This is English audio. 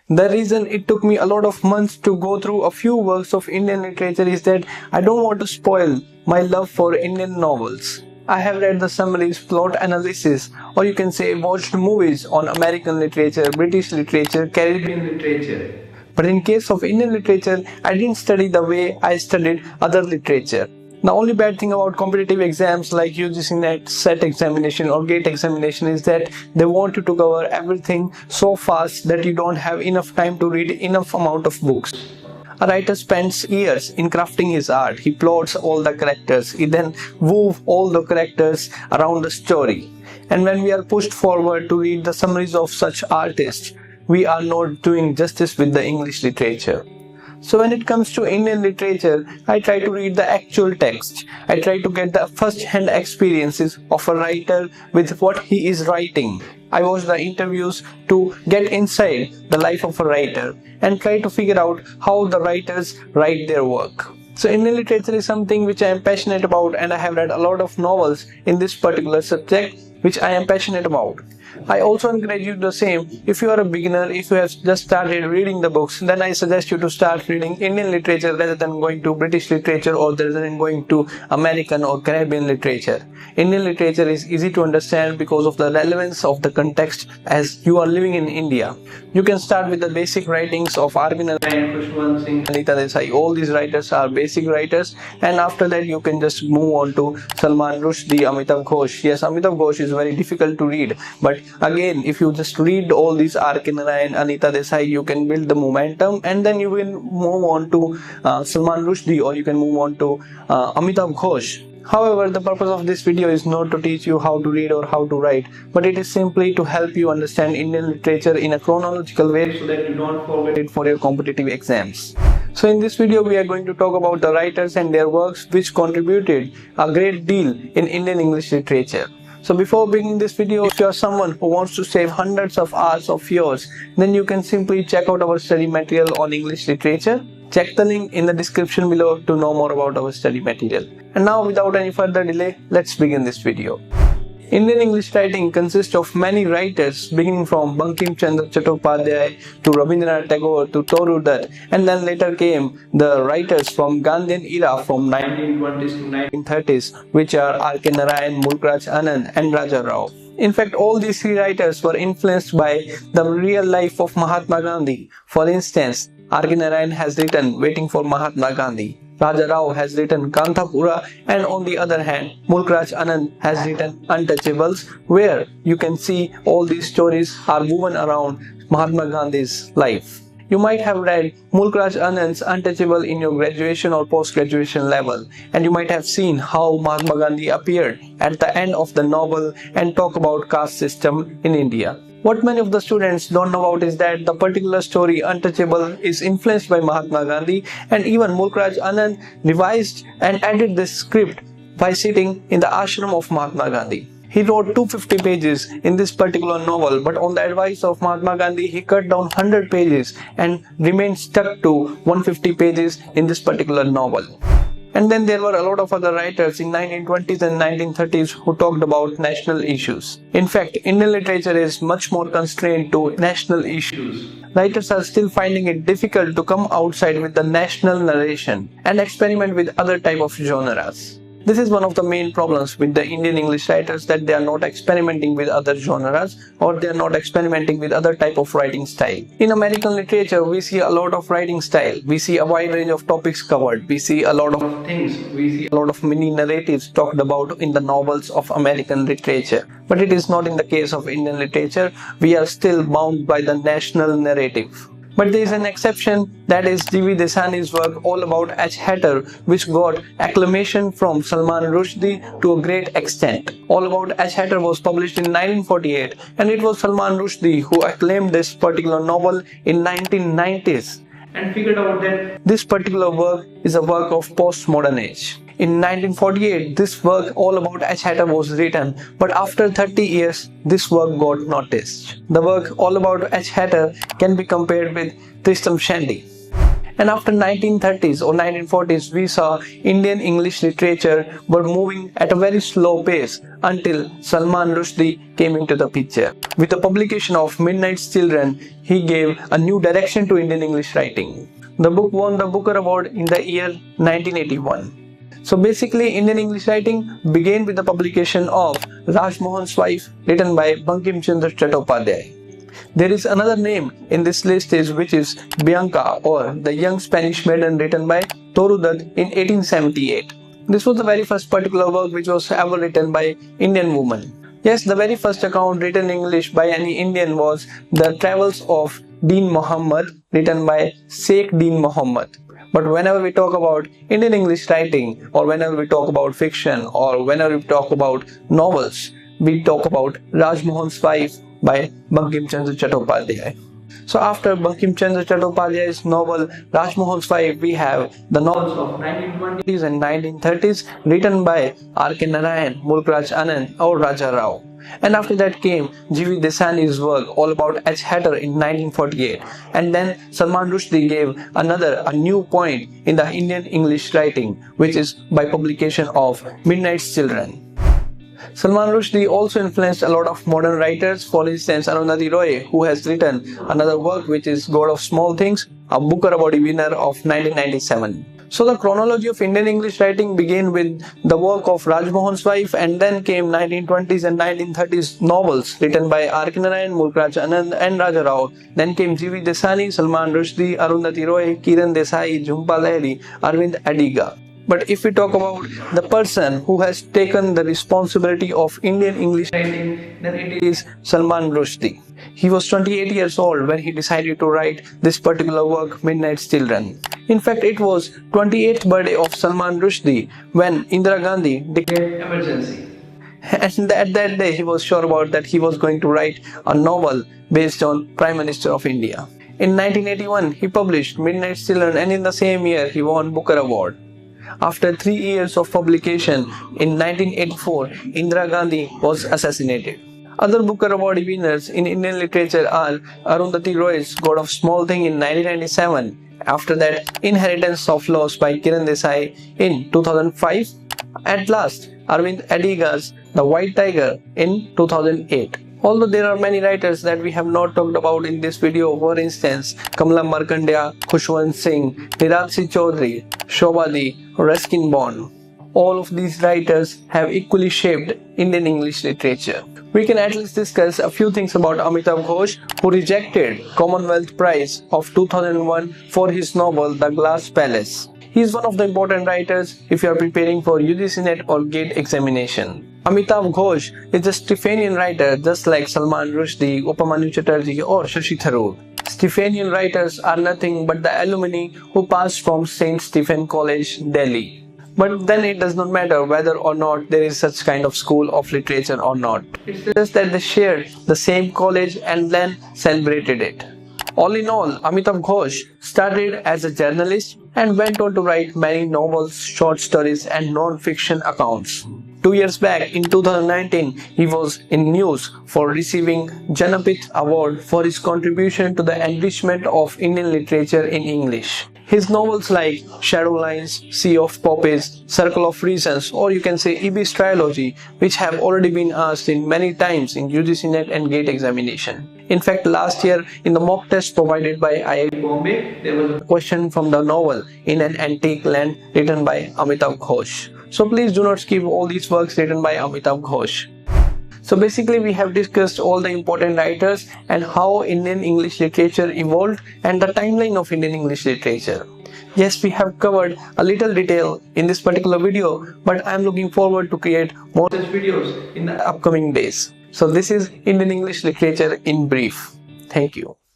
The reason it took me a lot of months to go through a few works of Indian literature is that I don't want to spoil my love for Indian novels. I have read the summaries, plot analysis, or you can say watched movies on American literature, British literature, Caribbean literature. But in case of Indian literature, I didn't study the way I studied other literature. The only bad thing about competitive exams like UGC-NET, SET examination or GATE examination is that they want you to cover everything so fast that you don't have enough time to read enough amount of books. A writer spends years in crafting his art. He plots all the characters. He then weaves all the characters around the story. And when we are pushed forward to read the summaries of such artists, we are not doing justice with the English literature. So when it comes to Indian literature, I try to read the actual text. I try to get the first-hand experiences of a writer with what he is writing. I watch the interviews to get inside the life of a writer and try to figure out how the writers write their work. So Indian literature is something which I am passionate about, and I have read a lot of novels in this particular subject which I am passionate about. I also encourage you the same. If you are a beginner, if you have just started reading the books, then I suggest you to start reading Indian literature rather than going to British literature or rather than going to American or Caribbean literature. Indian literature is easy to understand because of the relevance of the context as you are living in India. You can start with the basic writings of R.B. Narayan, Khushwant Singh, Anita Desai. All these writers are basic writers, and after that you can just move on to Salman Rushdie, Amitav Ghosh. Yes, Amitav Ghosh is very difficult to read, but again, if you just read all these R.K. Narayan, Anita Desai, you can build the momentum, and then you will move on to Salman Rushdie, or you can move on to Amitav Ghosh. However, the purpose of this video is not to teach you how to read or how to write, but it is simply to help you understand Indian literature in a chronological way so that you don't forget it for your competitive exams. So in this video, we are going to talk about the writers and their works which contributed a great deal in Indian English literature. So before beginning this video, if you are someone who wants to save hundreds of hours of yours, then you can simply check out our study material on English literature. Check the link in the description below to know more about our study material. And now, without any further delay, let's begin this video. Indian English writing consists of many writers beginning from Bankim Chandra Chattopadhyay to Rabindranath Tagore to Toru Dutt, and then later came the writers from Gandhian era from 1920s to 1930s, which are R.K. Narayan, Mulkraj Anand and Raja Rao. In fact, all these three writers were influenced by the real life of Mahatma Gandhi. For instance, R.K. Narayan has written Waiting for Mahatma Gandhi. Raja Rao has written Kanthapura, and on the other hand, Mulkraj Anand has written Untouchables, where you can see all these stories are woven around Mahatma Gandhi's life. You might have read Mulkraj Anand's Untouchable in your graduation or post-graduation level, and you might have seen how Mahatma Gandhi appeared at the end of the novel and talk about caste system in India. What many of the students don't know about is that the particular story Untouchable is influenced by Mahatma Gandhi, and even Mulkraj Anand revised and added this script by sitting in the ashram of Mahatma Gandhi. He wrote 250 pages in this particular novel, but on the advice of Mahatma Gandhi, he cut down 100 pages and remained stuck to 150 pages in this particular novel. And then there were a lot of other writers in 1920s and 1930s who talked about national issues. In fact, Indian literature is much more constrained to national issues. Writers are still finding it difficult to come outside with the national narration and experiment with other type of genres. This is one of the main problems with the Indian English writers, that they are not experimenting with other genres or they are not experimenting with other type of writing style. In American literature, we see a lot of writing style. We see a wide range of topics covered. We see a lot of things. We see a lot of mini narratives talked about in the novels of American literature. But it is not in the case of Indian literature. We are still bound by the national narrative. But there is an exception, that is G.V. Desani's work All About H. Hatter, which got acclamation from Salman Rushdie to a great extent. All About H. Hatter was published in 1948, and it was Salman Rushdie who acclaimed this particular novel in 1990s and figured out that this particular work is a work of postmodern age. In 1948, this work All About H. Hatter was written, but after 30 years, this work got noticed. The work All About H. Hatter can be compared with Tristram Shandy. And after 1930s or 1940s, we saw Indian English literature were moving at a very slow pace until Salman Rushdie came into the picture. With the publication of Midnight's Children, he gave a new direction to Indian English writing. The book won the Booker Award in the year 1981. So basically, Indian English writing began with the publication of Raj Mohan's Wife, written by Bankim Chandra Chattopadhyay. There is another name in this list which is Bianca, or The Young Spanish Maiden, written by Toru Dutt in 1878. This was the very first particular work which was ever written by Indian woman. Yes, the very first account written in English by any Indian was The Travels of Deen Muhammad, written by Sheikh Deen Muhammad. But whenever we talk about Indian English writing, or whenever we talk about fiction, or whenever we talk about novels, we talk about Raj Mohan's Wife by Bankim Chandra Chattopadhyay. So after Bankim Chandra Chattopadhyay's novel Raj Mohan's Wife, we have the novels of 1920s and 1930s written by R.K. Narayan, Mulkraj Anand or Raja Rao. And after that came G.V. Desani's work all about H. Hatter in 1948. And then Salman Rushdie gave a new point in the Indian English writing, which is by publication of Midnight's Children. Salman Rushdie also influenced a lot of modern writers. For instance, Arundhati Roy, who has written another work which is God of Small Things, a Booker Award winner of 1997. So the chronology of Indian English writing began with the work of Raj Mohan's Wife, and then came 1920s and 1930s novels written by R.K. Narayan, Mulkraj Anand and Raja Rao. Then came G.V. Desani, Salman Rushdie, Arundhati Roy, Kiran Desai, Jhumpa Lahiri, Arvind Adiga. But if we talk about the person who has taken the responsibility of Indian English writing, then it is Salman Rushdie. He was 28 years old when he decided to write this particular work, Midnight's Children. In fact, it was 28th birthday of Salman Rushdie when Indira Gandhi declared emergency. And at that day, he was sure about that he was going to write a novel based on Prime Minister of India. In 1981, he published Midnight's Children, and in the same year, he won Booker Award. After 3 years of publication, in 1984, Indira Gandhi was assassinated. Other Booker Award winners in Indian literature are Arundhati Roy's God of Small Things in 1997. After that, Inheritance of Loss by Kiran Desai in 2005. At last, Arvind Adiga's The White Tiger in 2008. Although there are many writers that we have not talked about in this video, for instance, Kamala Markandeya, Khushwant Singh, Niratsi Chaudhary, Shobhadi, Ruskin Bond. All of these writers have equally shaped Indian English literature. We can at least discuss a few things about Amitav Ghosh, who rejected Commonwealth Prize of 2001 for his novel The Glass Palace. He is one of the important writers if you are preparing for UGC-NET or GATE examination. Amitav Ghosh is a Stephenian writer just like Salman Rushdie, Upamanyu Chatterjee or Shashi Tharoor. Stephenian writers are nothing but the alumni who passed from St. Stephen College, Delhi. But then it does not matter whether or not there is such kind of school of literature or not. It's just that they shared the same college and then celebrated it. All in all, Amitav Ghosh started as a journalist and went on to write many novels, short stories and non-fiction accounts. 2 years back, in 2019, he was in news for receiving Jnanpith Award for his contribution to the enrichment of Indian literature in English. His novels like Shadowlines, Sea of Poppies, Circle of Reasons, or you can say Ibis Trilogy, which have already been asked in many times in UGC-NET and GATE examination. In fact, last year in the mock test provided by IIT Bombay, there was a question from the novel In an Antique Land written by Amitav Ghosh. So please do not skip all these works written by Amitav Ghosh. So basically we have discussed all the important writers and how Indian English literature evolved and the timeline of Indian English literature. Yes, we have covered a little detail in this particular video, but I am looking forward to create more such videos in the upcoming days. So this is Indian English literature in brief. Thank you.